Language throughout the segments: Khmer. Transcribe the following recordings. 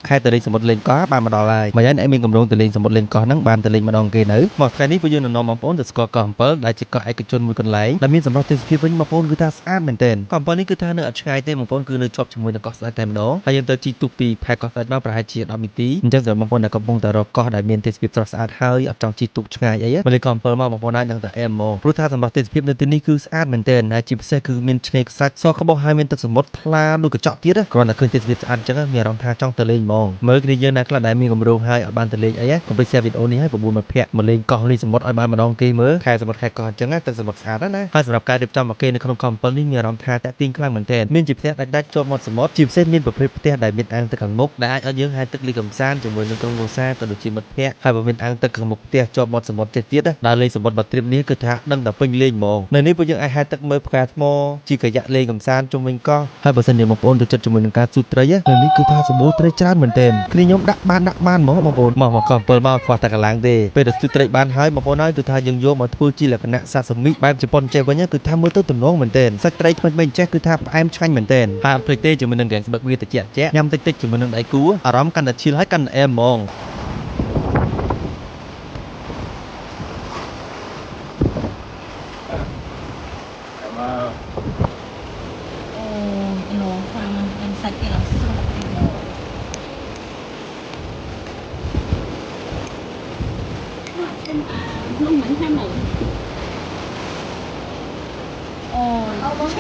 ខេត្តទន្លេសមុទ្រលេងកោះបានមកដល់ហើយមកយ៉ាងអ្នកមានកម្រងទន្លេសមុទ្រលេងកោះហ្នឹងបានទៅលេងម្ដងគេនៅមកថ្ងៃនេះពួកយើងនឹងនាំបងប្អូនទៅស្គាល់កោះអំពិលដែលជាកោះឯកជនមួយកន្លែងដែលមានសម្រស់ទេសភាពវិញបងប្អូនគឺថាស្អាតមែនទែនកោះអំពិលនេះគឺថានៅអត់ឆ្ងាយទេបងប្អូនគឺនៅជាប់ជាមួយនឹងកោះស្ដេចតែម្ដងហើយយើងទៅជិះទូកពីផែកោះស្ដេចមកប្រហែលជា10នាទីអញ្ចឹងសម្រាប់បងប្អូនដែលកំពុងតែរកកោះដែលមានទេសភាពស្រស់ស្អាតហើយអត់ចង់ជិះទូកឆ្ងាយអីមកលេងកោះអំពិលមកបងប្អូនអាចនឹងតែអែមហ្មងព្រោះថាសម្រស់ទេសភាពនៅទីនេះគឺស្អាតមែនទែនហើយជាពិសេសគឺមានឆ្នេរខ្សាច់សក្បុសហើយមានទឹកសមុទ្រថ្លាដូចកញ្ចក់ទៀតគ្រាន់តែឃើញទេសភាពស្អាតអញ្ចឹងមានអារម្មណ៍ថាចង់ទៅលេងហ្មងមើលគ្នាយើងណាខ្លះដែលមានកម្រងហើយអត់បានទៅលេងអីកុំភ្លេច share វីដេអូនេះឲ្យ9មិត្តភក្តិមកលេងកោះលេងសមុទ្រឲ្យបានម្ដងគេមើលខែសមុទ្រខែកោះអញ្ចឹងទឹកសមុទ្រស្អាតណាហើយសម្រាប់ការរៀបចំអកេនៅក្នុងកោះអំពិលនេះមានអារម្មណ៍ថាតាក់ទាញខ្លាំងមែនទែនមានជាផ្ទះដាច់ជាប់មាត់សមុទ្រជាពិសេសមានប្រភេទផ្ទះដែលមានអាងទឹកខាងមុខដែលអាចឲ្យយើងហែលទឹកលេងកម្សាន្តជាមួយនឹងក្រុមគ្រួសារក៏ដូចជាមិត្តភក្តិហើយបើមានអាងទឹកខាងមុខផ្ទះជាប់មាត់សមុទ្រទៀតដើរលេងសមុទ្របាត់ត្រៀបនេះគឺថាដឹងតែពេញលេងហ្មងនៅនេះពួកយើងអាចហែលទឹកមើលផ្កាថ្មជីកាយ៉ាក់លេងកម្សាន្តជុំវិញកោះហើយបើសិនជាបងប្អូនចូលចិត្តជាមួយនឹងការស៊ូត្រីនៅនេះគឺថាសម្បូរត្រីច្រើនមែនទែនគ្នាខ្ញុំដាក់បានហ្មងបងប្អូនមកកោះអំពិលមកខ្វះតែកន្លែងទេពេលដែលស៊ូត្រីបានហើយបងប្អូនហើយគឺថាយើងយកមកធ្វើជាលក្ខណៈសាសាមីបែបជប៉ុនចេះវិញគឺថាមើលទៅទំនងមែនទែនសាច់ត្រីថ្មីៗចេះគឺថាផ្អែមឆ្ងាញ់មែនទែនហើយអត់ភ្លេចទេជាមួយនឹងរាងស្បឹកវាត្រជាក់ញ៉ាំតិចជាមួយនឹងដៃគូអារម្មណ៍កាន់តែឈៀលហើយកាន់តែអែមហ្មង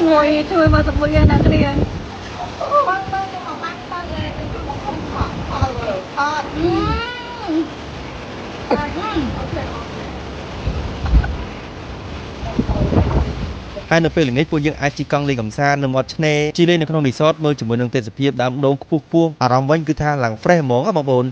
ឈ្ងុយជួយមកទៅមួយណាគ្នាហើយនៅពេលល្ងាចពួកយើងអាចជិះកង់លេងកម្សាន្តនៅមាត់ឆ្នេរជិះលេងនៅក្នុងរីសតមើលជាមួយនឹងទេសភាពដើមដូងខ្ពស់អារម្មណ៍វិញគឺថាឡើង fresh ហ្មងបងប្អូន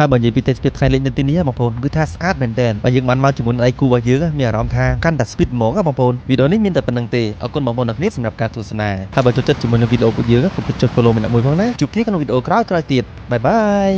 ហើយបើនិយាយពីទេសភាពថ្ងៃលេងនៅទីនេះបងប្អូនគឺថាស្អាតមែនទែនបើយើងបានមកជាមួយនឹងដៃគូរបស់យើងមានអារម្មណ៍ថាកាន់តែ speed ហ្មងបងប្អូនវីដេអូនេះមានតែប៉ុណ្្នឹងទេអរគុណបងប្អូនទាំងគ្នាសម្រាប់ការទស្សនាហើយបើចូលចិត្តជាមួយនឹងវីដេអូរបស់យើងកុំភ្លេចចុច follow ម្នាក់មួយផងណាជួបគ្នាក្នុងវីដេអូក្រោយៗទៀតបាយបាយ